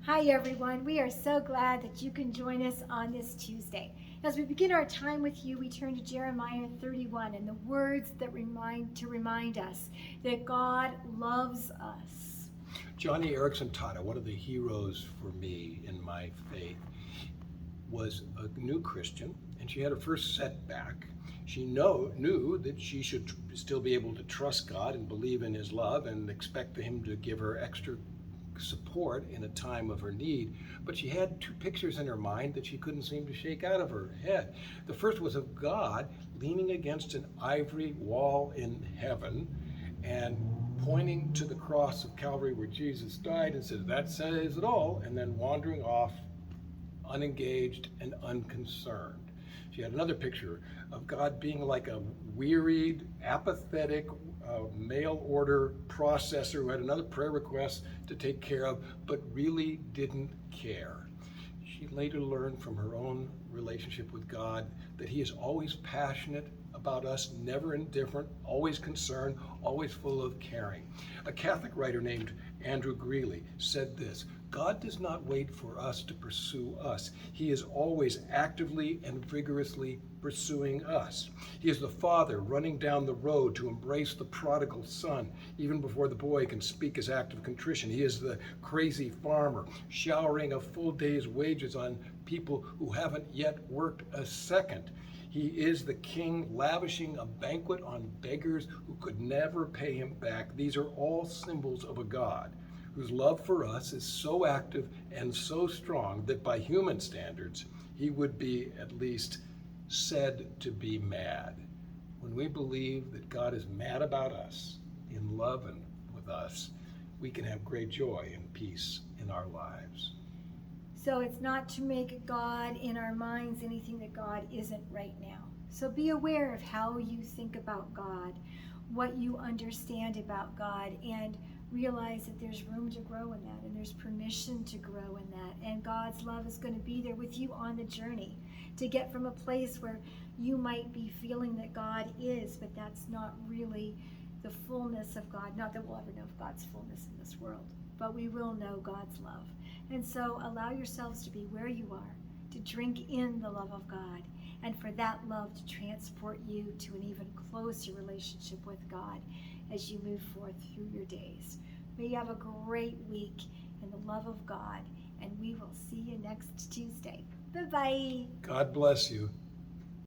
Hi everyone, we are so glad that you can join us on this Tuesday. As we begin our time with you, we turn to Jeremiah 31 and the words that remind us that God loves us. Johnny Erickson Tata, one of the heroes for me in my faith, was a new Christian, and she had her first setback. She knew that she should still be able to trust God and believe in His love and expect Him to give her extra support in a time of her need, but she had two pictures in her mind that she couldn't seem to shake out of her head. The first was of God leaning against an ivory wall in heaven and pointing to the cross of Calvary where Jesus died and said, "That says it all," and then wandering off unengaged and unconcerned. She had another picture of God being like a wearied, apathetic mail order processor who had another prayer request to take care of, but really didn't care. She later learned from her own relationship with God that He is always passionate about us, never indifferent, always concerned, always full of caring. A Catholic writer named Andrew Greeley said this: "God does not wait for us to pursue us. He is always actively and vigorously pursuing us. He is the father running down the road to embrace the prodigal son, even before the boy can speak his act of contrition. He is the crazy farmer showering a full day's wages on people who haven't yet worked a second. He is the king lavishing a banquet on beggars who could never pay him back." These are all symbols of a God whose love for us is so active and so strong that by human standards, He would be at least said to be mad. When we believe that God is mad about us, in love and with us, we can have great joy and peace in our lives. So it's not to make God in our minds anything that God isn't right now. So be aware of how you think about God, what you understand about God, and realize that there's room to grow in that, and there's permission to grow in that, and God's love is going to be there with you on the journey to get from a place where you might be feeling that God is, but that's not really the fullness of God. Not that we'll ever know God's fullness in this world, but we will know God's love. And so allow yourselves to be where you are, to drink in the love of God, and for that love to transport you to an even closer relationship with God as you move forth through your days. May you have a great week in the love of God, and we will see you next Tuesday. Bye-bye. God bless you.